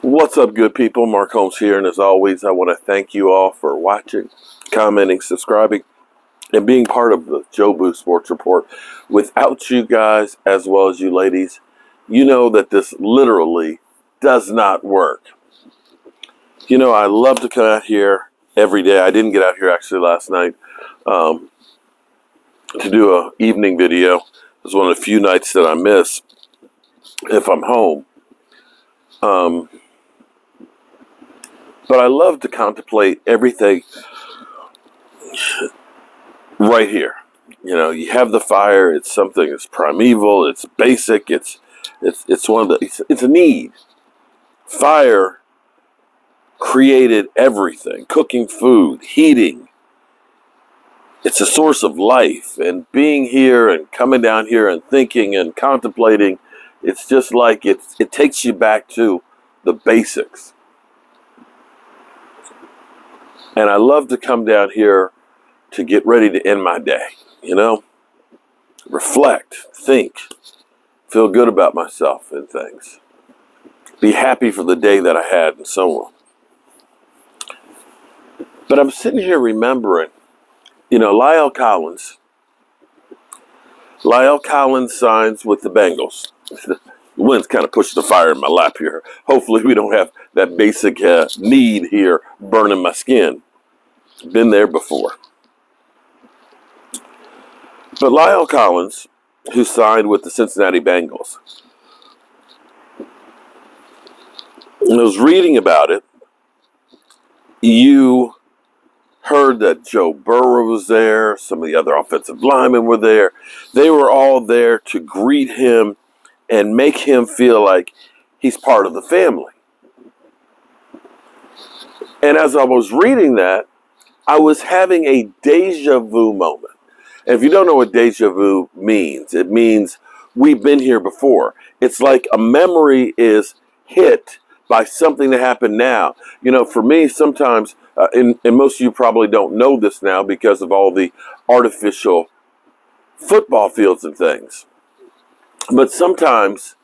What's up, good people? Mark Holmes here, and as always, I want to thank you all for watching, commenting, subscribing, and being part of the Joe Boo Sports Report. Without you guys, as well as you ladies, you know that this literally does not work. You know, I love to come out here every day. I didn't get out here actually last night to do an evening video. It was one of the few nights that I miss if I'm home. But I love to contemplate everything right here. You know, you have the fire. It's something. It's primeval. It's basic. It's one of the. It's a need. Fire created everything. Cooking food, heating. It's a source of life. And being here and coming down here and thinking and contemplating, it's just like it takes you back to the basics. And I love to come down here to get ready to end my day, you know? Reflect, think, feel good about myself and things. Be happy for the day that I had and so on. But I'm sitting here remembering, you know, Lyle Collins. Lyle Collins signs with the Bengals. The wind's kind of pushing the fire in my lap here. Hopefully we don't have that basic need here burning my skin. Been there before. But Lyle Collins, who signed with the Cincinnati Bengals, I was reading about it. You heard that Joe Burrow was there. Some of the other offensive linemen were there. They were all there to greet him and make him feel like he's part of the family. And as I was reading that, I was having a deja vu moment. And if you don't know what deja vu means, it means we've been here before. It's like a memory is hit by something that happened now. You know, for me, sometimes, and most of you probably don't know this now because of all the artificial football fields and things. But sometimes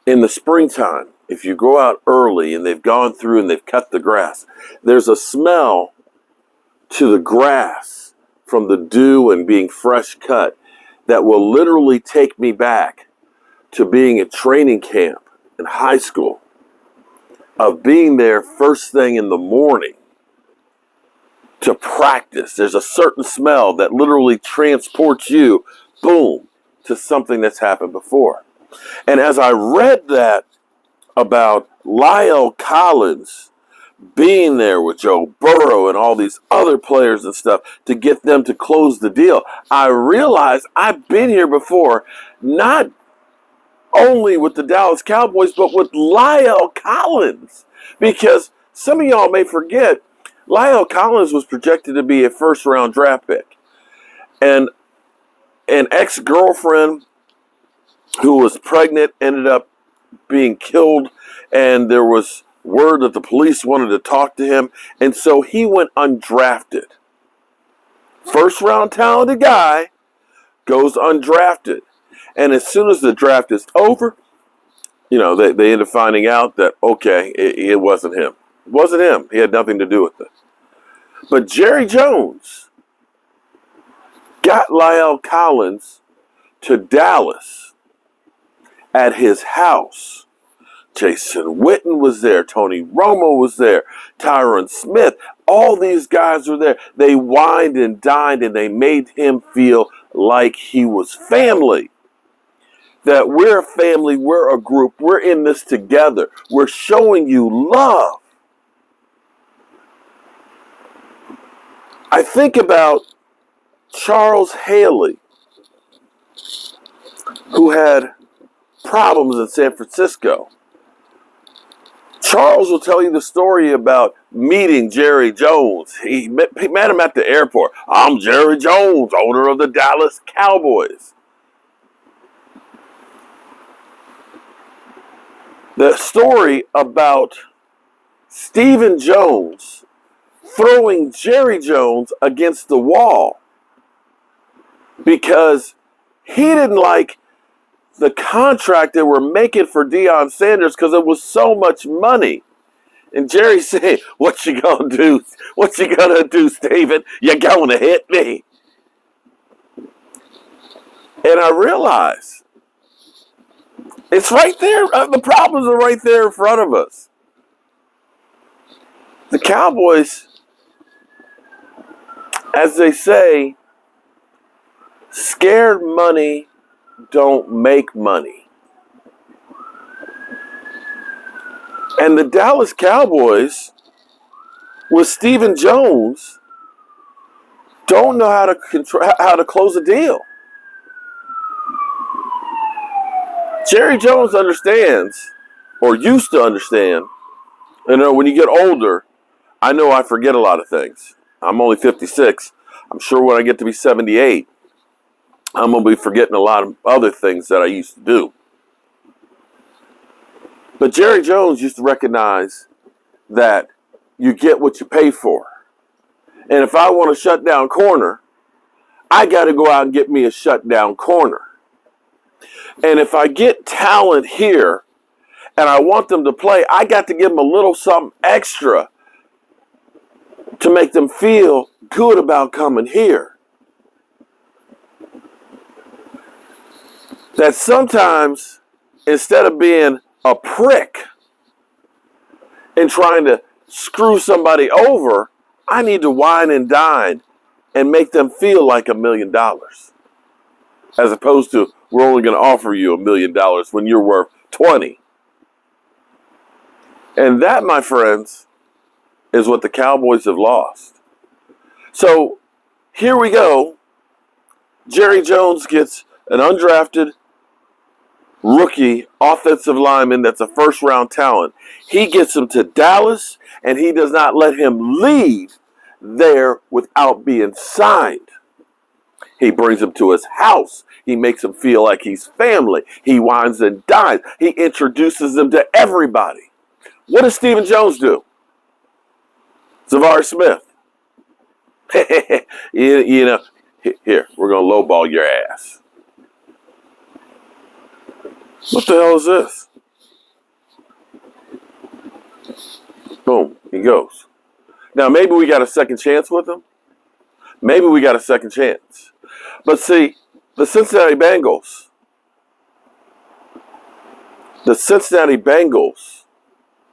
in the springtime, if you go out early and they've gone through and they've cut the grass, there's a smell to the grass from the dew and being fresh cut that will literally take me back to being at training camp in high school, of being there first thing in the morning to practice. There's a certain smell that literally transports you, boom, to something that's happened before. And as I read that about Lyle Collins being there with Joe Burrow and all these other players and stuff to get them to close the deal, I realized I've been here before, not only with the Dallas Cowboys, but with Lyle Collins. Because some of y'all may forget, Lyle Collins was projected to be a first-round draft pick. And an ex-girlfriend who was pregnant ended up being killed, and there was word that the police wanted to talk to him, and so he went undrafted. First-round talented guy goes undrafted. And as soon as the draft is over, you know, they end up finding out that, okay, it wasn't him. It wasn't him. He had nothing to do with it. But Jerry Jones got Lyle Collins to Dallas at his house. Jason Witten was there. Tony Romo was there. Tyron Smith. All these guys were there. They wined and dined, and they made him feel like he was family. That we're a family, we're a group, we're in this together. We're showing you love. I think about Charles Haley, who had problems in San Francisco. Charles will tell you the story about meeting Jerry Jones. He met him at the airport. I'm Jerry Jones, owner of the Dallas Cowboys. The story about Stephen Jones throwing Jerry Jones against the wall because he didn't like the contract they were making for Deion Sanders because it was so much money. And Jerry said, what you gonna do? What you gonna do, Steven? You're gonna hit me. And I realized it's right there. The problems are right there in front of us. The Cowboys, as they say, scared money don't make money. And the Dallas Cowboys, with Stephen Jones, don't know how to close a deal. Jerry Jones understands, or used to understand. When you get older, I know I forget a lot of things. I'm only 56. I'm sure when I get to be 78, I'm going to be forgetting a lot of other things that I used to do. But Jerry Jones used to recognize that you get what you pay for. And if I want a shutdown corner, I got to go out and get me a shutdown corner. And if I get talent here and I want them to play, I got to give them a little something extra to make them feel good about coming here. That sometimes, instead of being a prick and trying to screw somebody over, I need to wine and dine and make them feel like $1 million. As opposed to, we're only going to offer you $1 million when you're worth 20. And that, my friends, is what the Cowboys have lost. So here we go. Jerry Jones gets an undrafted rookie offensive lineman that's a first-round talent. He gets him to Dallas, and he does not let him leave there without being signed. He brings him to his house. He makes him feel like he's family. He wines and dines. He introduces him to everybody. What does Stephen Jones do? Zavar Smith. you know, here, we're going to lowball your ass. What the hell is this? Boom, he goes. Now, maybe we got a second chance with him. Maybe we got a second chance. But see, the Cincinnati Bengals,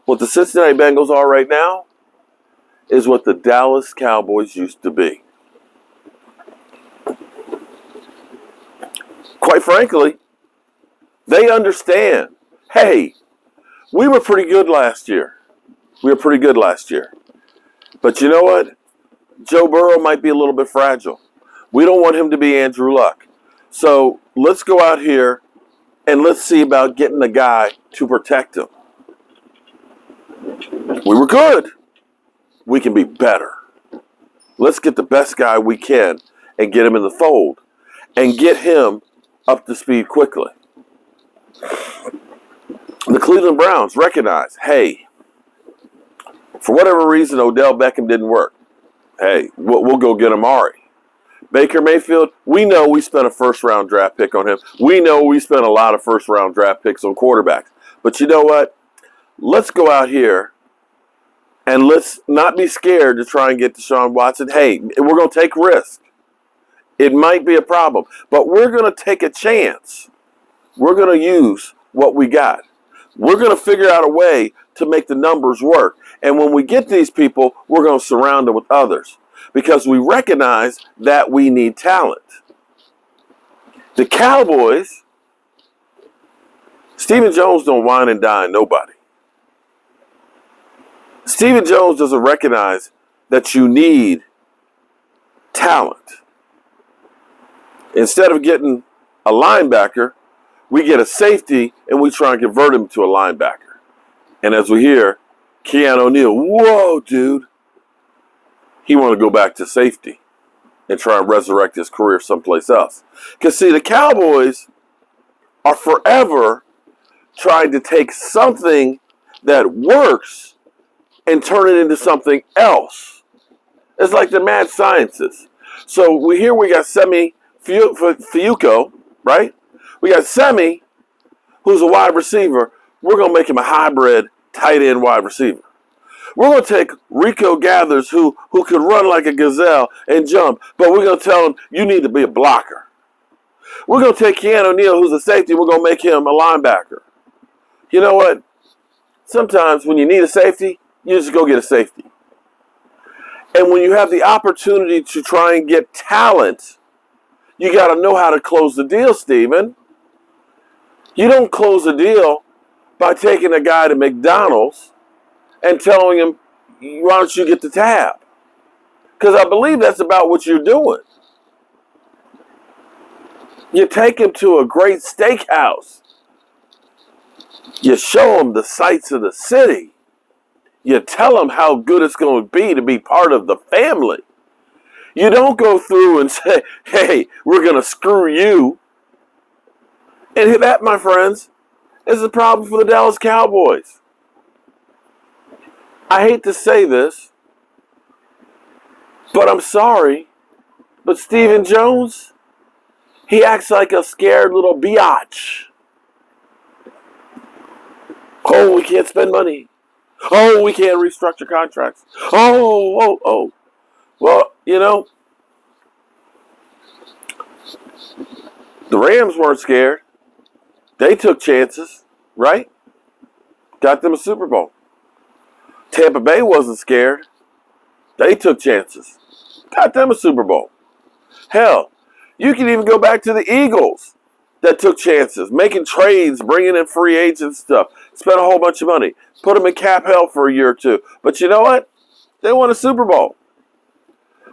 what the Cincinnati Bengals are right now is what the Dallas Cowboys used to be. Quite frankly, they understand, hey, we were pretty good last year. But you know what? Joe Burrow might be a little bit fragile. We don't want him to be Andrew Luck. So let's go out here and let's see about getting a guy to protect him. We were good. We can be better. Let's get the best guy we can and get him in the fold and get him up to speed quickly. The Cleveland Browns recognize, hey, for whatever reason, Odell Beckham didn't work. Hey, we'll go get Amari. Baker Mayfield, we know we spent a first-round draft pick on him. We know we spent a lot of first-round draft picks on quarterbacks. But you know what? Let's go out here and let's not be scared to try and get Deshaun Watson. Hey, we're going to take risks. It might be a problem, but we're going to take a chance. We're going to use what we got. We're going to figure out a way to make the numbers work. And when we get these people, we're going to surround them with others because we recognize that we need talent. The Cowboys, Stephen Jones don't wine and dine nobody. Stephen Jones doesn't recognize that you need talent. Instead of getting a linebacker, we get a safety and we try and convert him to a linebacker. And as we hear, Keanu O'Neal, whoa, dude. He want to go back to safety and try and resurrect his career someplace else. Because, see, the Cowboys are forever trying to take something that works and turn it into something else. It's like the mad sciences. So we got Semi Fiuco, right? We got Semi who's a wide receiver, we're going to make him a hybrid tight end wide receiver. We're going to take Rico Gathers, who could run like a gazelle and jump, but we're going to tell him, you need to be a blocker. We're going to take Keanu Neal, who's a safety, we're going to make him a linebacker. You know what? Sometimes when you need a safety, you just go get a safety. And when you have the opportunity to try and get talent, you got to know how to close the deal, Steven. You don't close the deal by taking a guy to McDonald's and telling him, why don't you get the tab? Because I believe that's about what you're doing. You take him to a great steakhouse. You show him the sights of the city. You tell him how good it's going to be part of the family. You don't go through and say, hey, we're going to screw you. And that, my friends, is the problem for the Dallas Cowboys. I hate to say this, but I'm sorry, but Stephen Jones, he acts like a scared little biatch. Oh, we can't spend money. Oh, we can't restructure contracts. Oh. Well, you know, the Rams weren't scared. They took chances, right? Got them a Super Bowl. Tampa Bay wasn't scared. They took chances. Got them a Super Bowl. Hell, you can even go back to the Eagles that took chances, making trades, bringing in free agent stuff, spent a whole bunch of money, put them in cap hell for a year or two. But you know what? They won a Super Bowl.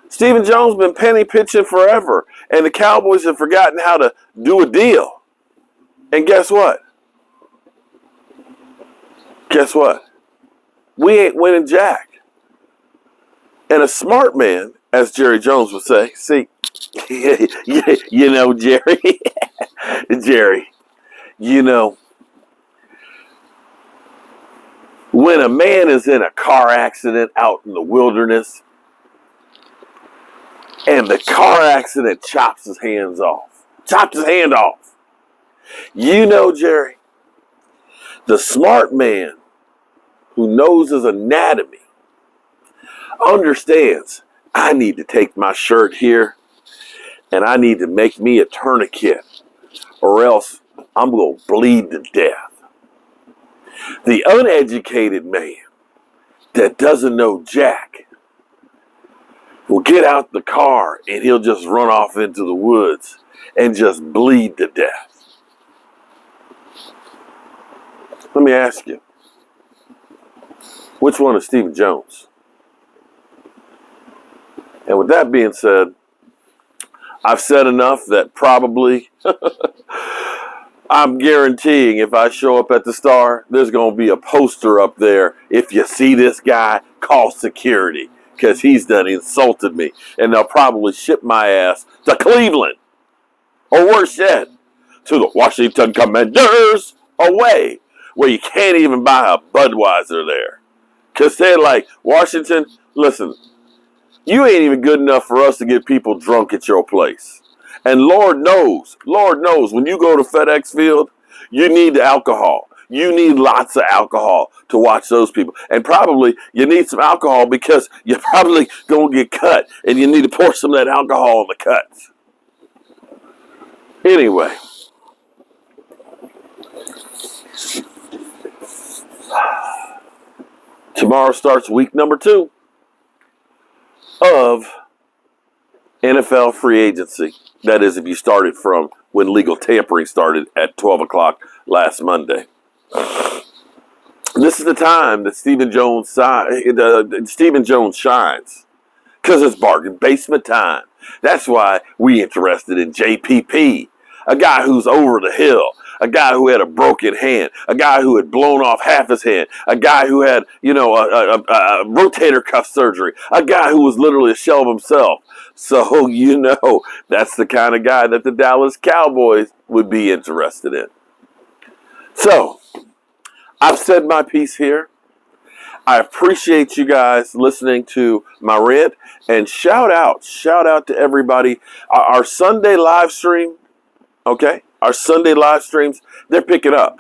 Stephen Jones been penny pitching forever, and the Cowboys have forgotten how to do a deal. And guess what? Guess what? We ain't winning jack. And a smart man, as Jerry Jones would say, see, you know, Jerry, Jerry, you know, when a man is in a car accident out in the wilderness and the car accident chops his hand off, you know, Jerry, the smart man who knows his anatomy understands, I need to take my shirt here and I need to make me a tourniquet or else I'm going to bleed to death. The uneducated man that doesn't know jack will get out the car and he'll just run off into the woods and just bleed to death. Let me ask you, which one is Stephen Jones? And with that being said, I've said enough that probably I'm guaranteeing if I show up at the Star, there's going to be a poster up there. If you see this guy, call security because he's done insulted me. And they'll probably ship my ass to Cleveland. Or worse yet, to the Washington Commanders away, where you can't even buy a Budweiser there. Because they're like, Washington, listen, you ain't even good enough for us to get people drunk at your place. And Lord knows, when you go to FedEx Field, you need the alcohol. You need lots of alcohol to watch those people. And probably you need some alcohol because you're probably going to get cut. And you need to pour some of that alcohol on the cuts. Anyway. Tomorrow starts week number 2 of NFL free agency. That is, if you started from when legal tampering started at 12 o'clock last Monday. This is the time that Stephen Jones shines. Because it's bargain basement time. That's why we interested in JPP. A guy who's over the hill. A guy who had a broken hand. A guy who had blown off half his hand. A guy who had, a rotator cuff surgery. A guy who was literally a shell of himself. So, that's the kind of guy that the Dallas Cowboys would be interested in. So, I've said my piece here. I appreciate you guys listening to my rant. And shout out to everybody. Our Sunday live stream, okay? Our Sunday live streams, they're picking up.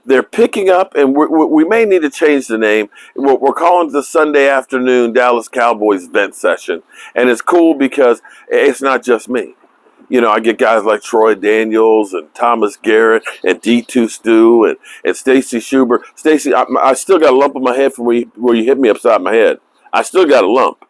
they're picking up, and we may need to change the name. We're calling it the Sunday afternoon Dallas Cowboys vent session. And it's cool because it's not just me. You know, I get guys like Troy Daniels and Thomas Garrett and D2 Stu and Stacy Schubert. Stacy, I still got a lump in my head from where you hit me upside my head. I still got a lump.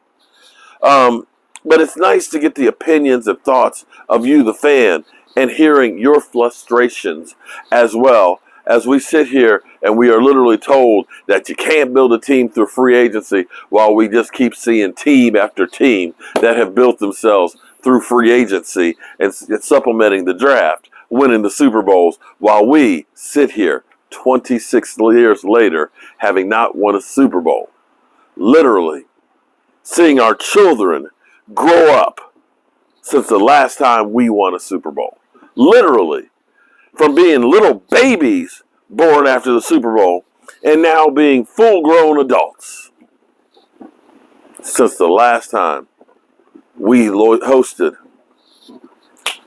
But it's nice to get the opinions and thoughts of you, the fan, and hearing your frustrations as well, as we sit here and we are literally told that you can't build a team through free agency, while we just keep seeing team after team that have built themselves through free agency and supplementing the draft, winning the Super Bowls, while we sit here 26 years later having not won a Super Bowl. Literally seeing our children grow up since the last time we won a Super Bowl. Literally, from being little babies born after the Super Bowl and now being full-grown adults since the last time we hosted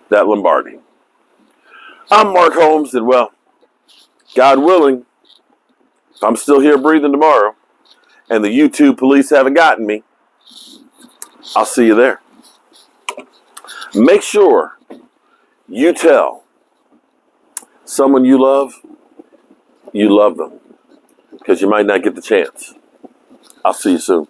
that Lombardi. I'm Mark Holmes, and well, God willing, if I'm still here breathing tomorrow and the YouTube police haven't gotten me, I'll see you there. Make sure you tell someone you love them, because you might not get the chance. I'll see you soon.